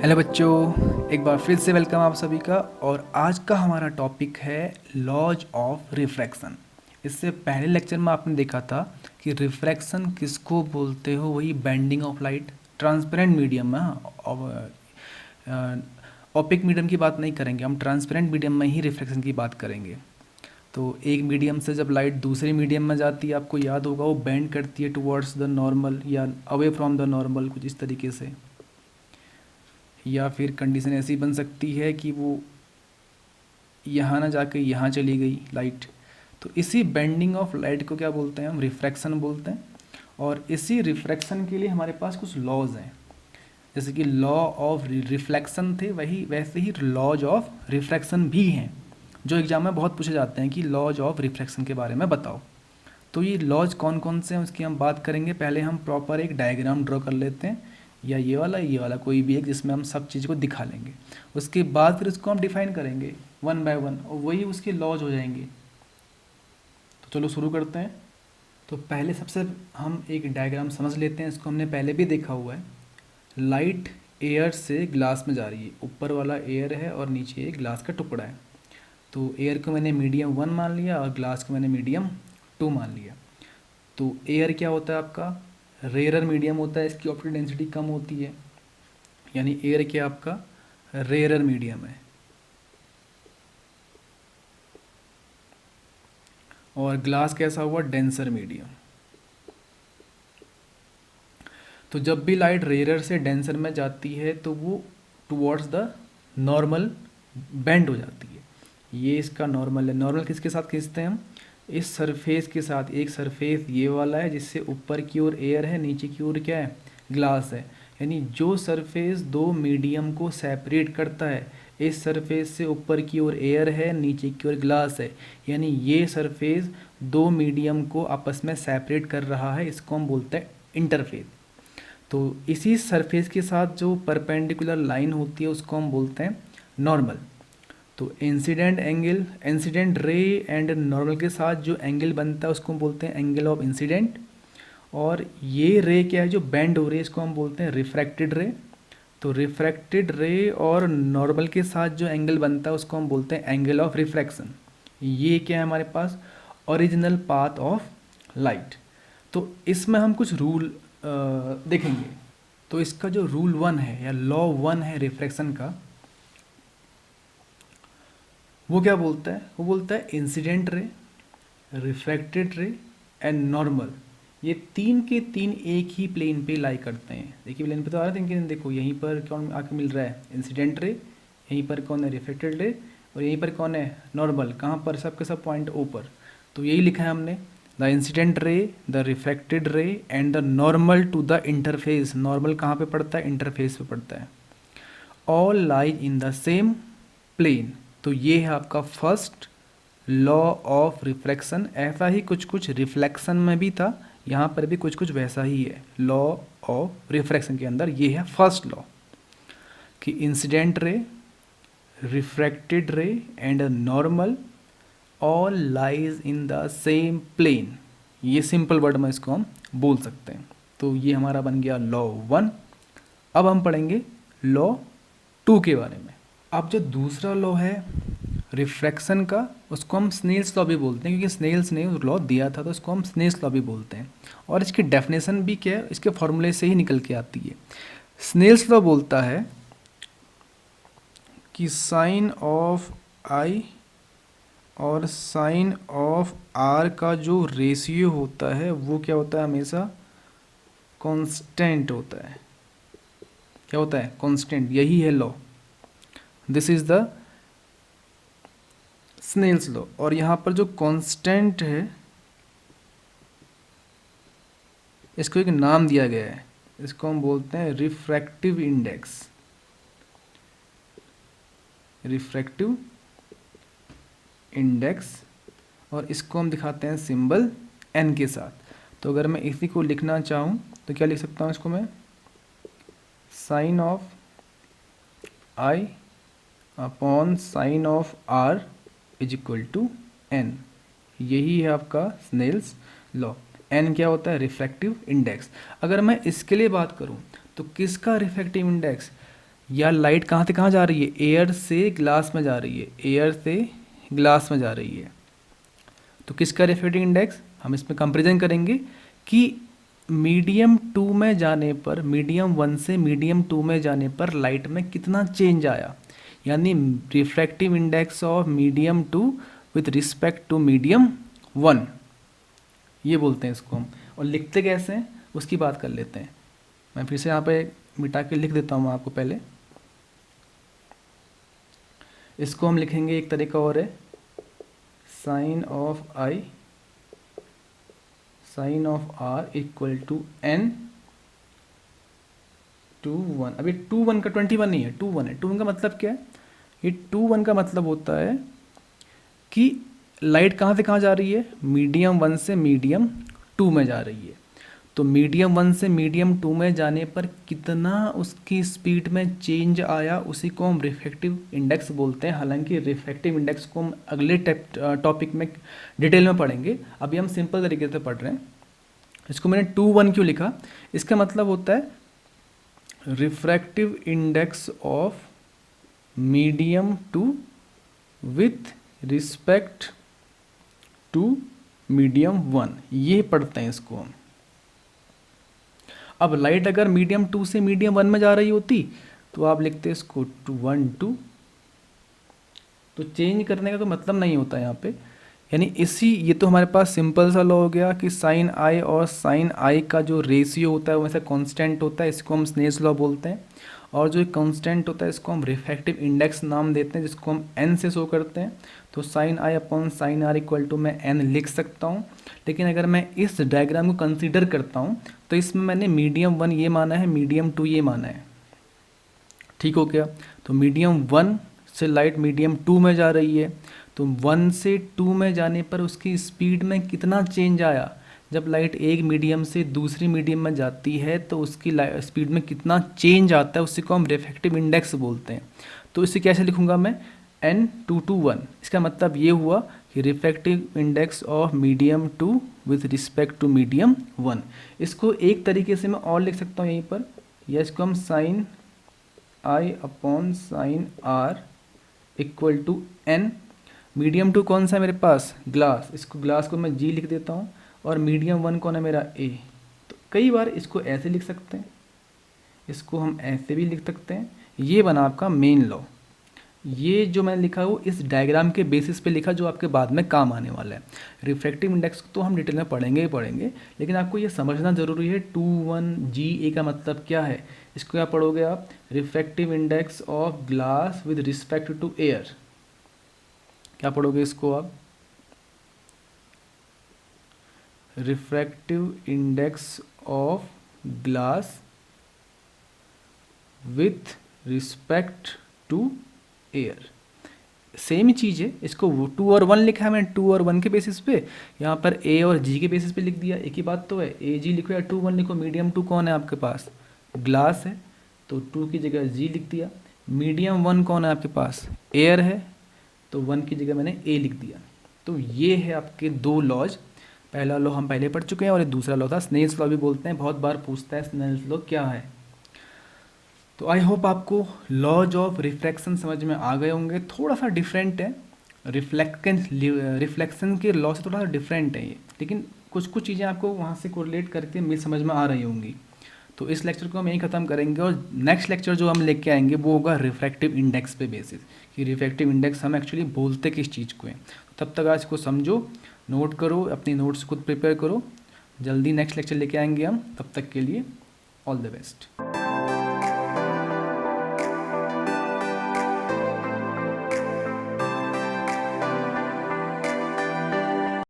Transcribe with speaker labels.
Speaker 1: Hello बच्चों, एक बार फिर से वेलकम आप सभी का। और आज का हमारा टॉपिक है लॉज ऑफ रिफ्रैक्शन। इससे पहले लेक्चर में आपने देखा था कि रिफ्रैक्शन किसको बोलते हो, वही bending of light transparent medium में। ओपेक मीडियम की बात नहीं करेंगे, हम ट्रांसपेरेंट मीडियम में ही रिफ्रैक्शन की बात करेंगे। तो एक मीडियम से जब लाइट दूसरे मीडियम में जाती है, आपको याद होगा वो बेंड करती है टुवर्ड्स द नॉर्मल या अवे फ्रॉम द नॉर्मल, कुछ इस तरीके से। या फिर कंडीशन ऐसी बन सकती है कि वो यहाँ ना जाके यहाँ चली गई लाइट। तो इसी बेंडिंग ऑफ लाइट को क्या बोलते हैं, हम रिफ्रैक्शन बोलते हैं। और इसी रिफ्रैक्शन के लिए हमारे पास कुछ लॉज हैं, जैसे कि लॉ ऑफ रिफ्लेक्शन थे, वही वैसे ही लॉज ऑफ रिफ्रैक्शन भी हैं, जो एग्जाम में बहुत पूछे जाते हैं कि लॉज ऑफ रिफ्रैक्शन के बारे में बताओ। तो ये लॉज कौन कौन से हैं उसकी हम बात करेंगे। पहले हम प्रॉपर एक डायग्राम ड्रॉ कर लेते हैं, या ये वाला कोई भी एक, जिसमें हम सब चीज़ को दिखा लेंगे। उसके बाद फिर उसको हम डिफाइन करेंगे वन बाय वन, और वही उसके लॉज हो जाएंगे। तो चलो शुरू करते हैं। तो पहले सबसे हम एक डायग्राम समझ लेते हैं, इसको हमने पहले भी देखा हुआ है। लाइट एयर से ग्लास में जा रही है, ऊपर वाला एयर है और नीचे एक ग्लास का टुकड़ा है। तो एयर को मैंने मीडियम 1 मान लिया और ग्लास को मैंने मीडियम 2 मान लिया। तो एयर क्या होता है आपका, रेयरर मीडियम होता है, इसकी ऑप्टिकल डेंसिटी कम होती है, यानी एयर क्या आपका रेयरर मीडियम है। और ग्लास कैसा हुआ, डेंसर मीडियम। तो जब भी लाइट रेयरर से डेंसर में जाती है तो वो टुवर्ड्स द नॉर्मल बेंड हो जाती है। ये इसका नॉर्मल है। नॉर्मल किसके साथ खींचते हैं हम, इस सरफेस के साथ। एक सरफेस ये वाला है जिससे ऊपर की ओर एयर है, नीचे की ओर क्या है, ग्लास है। यानी जो सरफेस दो मीडियम को सेपरेट करता है, इस सरफेस से ऊपर की ओर एयर है, नीचे की ओर ग्लास है, यानी ये सरफेस दो मीडियम को आपस में सेपरेट कर रहा है, इसको हम बोलते हैं इंटरफेस। तो इसी सरफेस के साथ जो परपेंडिकुलर लाइन होती है उसको हम बोलते हैं नॉर्मल। तो incident angle, incident ray and normal के साथ जो एंगल बनता है उसको हम बोलते हैं एंगल ऑफ इंसिडेंट। और ये रे क्या है जो बेंड हो रही है, इसको हम बोलते हैं रिफ्रैक्टेड रे। तो रिफ्रैक्टेड रे और नॉर्मल के साथ जो एंगल बनता है उसको हम बोलते हैं एंगल ऑफ रिफ्रैक्शन। ये क्या है हमारे पास, ओरिजिनल पाथ ऑफ लाइट। तो इसमें हम कुछ रूल देखेंगे। तो इसका जो रूल 1 है या लॉ 1 है रिफ्रैक्शन का, वो क्या बोलता है, वो बोलता है incident ray, refracted ray and normal, ये तीन के तीन एक ही प्लेन पे लाई करते हैं। देखिए प्लेन पे तो आ रहा है, लेकिन देखो यहीं पर कौन आके मिल रहा है, इंसिडेंट रे, यहीं पर कौन है, रिफ्लेक्टेड रे, और यहीं पर कौन है, नॉर्मल। कहाँ पर, सब के सब पॉइंट ऊपर। तो यही लिखा है हमने, the incident ray, the reflected ray and the normal to the interface. Normal कहाँ पे पड़ता है, इंटरफेस पे पड़ता है। All lie in the same plane. तो ये है आपका फर्स्ट लॉ ऑफ रिफ्लेक्शन। ऐसा ही कुछ कुछ रिफ्लेक्शन में भी था, यहाँ पर भी कुछ कुछ वैसा ही है। लॉ ऑफ रिफ्रैक्शन के अंदर ये है फर्स्ट लॉ, कि incident ray, refracted ray and normal all lies in the same plane. ये सिंपल वर्ड में इसको हम बोल सकते हैं। तो ये हमारा बन गया लॉ 1। अब हम पढ़ेंगे लॉ 2 के बारे में। अब जो दूसरा लॉ है रिफ्रैक्शन का, उसको हम स्नेल्स लॉ भी बोलते हैं, क्योंकि स्नेल्स ने लॉ दिया था तो उसको हम स्नेल्स लॉ भी बोलते हैं। और इसकी डेफिनेशन भी क्या है, इसके फॉर्मूले से ही निकल के आती है। स्नेल्स लॉ बोलता है कि साइन ऑफ आई और साइन ऑफ आर का जो रेशियो होता है वो क्या होता है, हमेशा कांस्टेंट होता है। क्या होता है, कांस्टेंट। यही है law, this is the Snell's law. और यहाँ पर जो कांस्टेंट है इसको एक नाम दिया गया है, इसको हम बोलते हैं रिफ्रैक्टिव इंडेक्स। रिफ्रैक्टिव इंडेक्स, और इसको हम दिखाते हैं सिंबल n के साथ। तो अगर मैं इसी को लिखना चाहूँ तो क्या लिख सकता हूँ इसको मैं, sine of i upon sine of r is equal to n। यही है आपका स्नेल्स लॉ। n क्या होता है, रिफ्रैक्टिव इंडेक्स। अगर मैं इसके लिए बात करूं तो किसका रिफ्रैक्टिव इंडेक्स, या लाइट कहाँ से कहाँ जा रही है, एयर से ग्लास में जा रही है, एयर से ग्लास में जा रही है, तो किसका रिफ्रैक्टिव इंडेक्स, हम इसमें कंपेरिजन करेंगे कि मीडियम 2 में जाने पर, मीडियम 1 से मीडियम 2 में जाने पर लाइट में कितना चेंज आया, यानी refractive index of medium 2 with respect to medium 1, ये बोलते हैं इसको हम। और लिखते कैसे हैं उसकी बात कर लेते हैं। मैं फिर से यहाँ पे मिटा के लिख देता हूँ आपको पहले। इसको हम लिखेंगे एक तरीका और है, sine of i sine of r equal to n two 1। अभी 2 1 का 21 नहीं है, 2 1 है। 2 1 का मतलब क्या है, ये 2 1 का मतलब होता है कि लाइट कहाँ से कहाँ जा रही है, मीडियम 1 से मीडियम 2 में जा रही है। तो मीडियम 1 से मीडियम 2 में जाने पर कितना उसकी स्पीड में चेंज आया, उसी को हम रिफ्रैक्टिव इंडेक्स बोलते हैं। हालांकि रिफ्रैक्टिव इंडेक्स को हम अगले टॉपिक में डिटेल में पढ़ेंगे, अभी हम सिंपल तरीके से पढ़ रहे हैं। इसको मैंने 2 1 क्यों लिखा, इसका मतलब होता है refractive index of medium 2 with respect to medium 1, ये पढ़ते हैं इसको हम। अब लाइट अगर मीडियम 2 से मीडियम 1 में जा रही होती तो आप लिखते इसको 2 1 2, तो चेंज करने का तो मतलब नहीं होता यहाँ पे। यानी ये तो हमारे पास सिंपल सा लॉ हो गया कि साइन आई और साइन आई का जो रेशियो होता है वो वैसे कांस्टेंट होता है, इसको हम स्नेल्स लॉ बोलते हैं। और जो कांस्टेंट होता है इसको हम रिफ्रैक्टिव इंडेक्स नाम देते हैं, जिसको हम एन से शो करते हैं। तो sine i upon sine r equal to मैं एन लिख सकता हूँ। लेकिन अगर मैं इस डायग्राम को कंसीडर करता हूँ तो इसमें मैंने मीडियम 1 ये माना है, मीडियम 2 ये माना है, ठीक हो गया। तो मीडियम 1 से लाइट मीडियम 2 में जा रही है, तो 1 से 2 में जाने पर उसकी स्पीड में कितना चेंज आया। जब लाइट एक मीडियम से दूसरी मीडियम में जाती है तो उसकी स्पीड में कितना चेंज आता है, उसी को हम रिफ्रैक्टिव इंडेक्स बोलते हैं। तो इसे कैसे लिखूंगा मैं, n 2 to 1। इसका मतलब ये हुआ कि refractive index of medium 2 with respect to medium 1। इसको एक तरीके से मैं और लिख सकता हूँ यहीं पर, या इसको हम sine i upon sine r equal to n. Medium 2 कौन सा है मेरे पास, ग्लास, इसको ग्लास को मैं जी लिख देता हूँ, और मीडियम 1 कौन है मेरा, ए। तो कई बार इसको ऐसे लिख सकते हैं, इसको हम ऐसे भी लिख सकते हैं। ये बना आपका मेन लॉ। ये जो मैंने लिखा है वो इस डायग्राम के बेसिस पे लिखा, जो आपके बाद में काम आने वाला है। रिफ्रैक्टिव इंडेक्स तो हम डिटेल में पढ़ेंगे ही पढ़ेंगे, लेकिन आपको ये समझना ज़रूरी है 2 1 जी ए का मतलब क्या है। इसको क्या पढ़ोगे आप, refractive index of glass with respect to air, क्या पढ़ोगे इसको आप, refractive index of glass with respect to air. Same ही चीज़ है, इसको 2 और 1 लिखा है मैंने, 2 और 1 के बेसिस पे, यहाँ पर ए और जी के बेसिस पे लिख दिया। एक ही बात तो है, ए जी लिखो या 2 1 लिखो। मीडियम 2 कौन है आपके पास, ग्लास है, तो 2 की जगह जी लिख दिया। मीडियम 1 कौन है आपके पास, एयर है, तो 1 की जगह मैंने ए लिख दिया। तो ये है आपके दो लॉज। पहला लॉ हम पहले पढ़ चुके हैं, और ये दूसरा लॉ था, स्नेल्स लॉ भी बोलते हैं, बहुत बार पूछता है स्नेल्स लॉ क्या है। तो आई होप आपको लॉज ऑफ रिफ्लेक्शन समझ में आ गए होंगे। थोड़ा सा डिफरेंट है, रिफ्लेक्शन के लॉ से थोड़ा सा डिफरेंट है ये, लेकिन कुछ कुछ चीज़ें आपको वहाँ से कोरिलेट करके मेरी समझ में आ रही होंगी। तो इस लेक्चर को हम यहीं ख़त्म करेंगे, और नेक्स्ट लेक्चर जो हम लेके आएंगे वो होगा रिफ्रैक्टिव इंडेक्स पे बेसिस, कि रिफ्रैक्टिव इंडेक्स हम एक्चुअली बोलते किस चीज़ को हैं। तो तब तक आज को समझो, नोट करो, अपनी नोट्स खुद प्रिपेयर करो। जल्दी नेक्स्ट लेक्चर लेके आएंगे हम, तब तक के लिए ऑल द बेस्ट।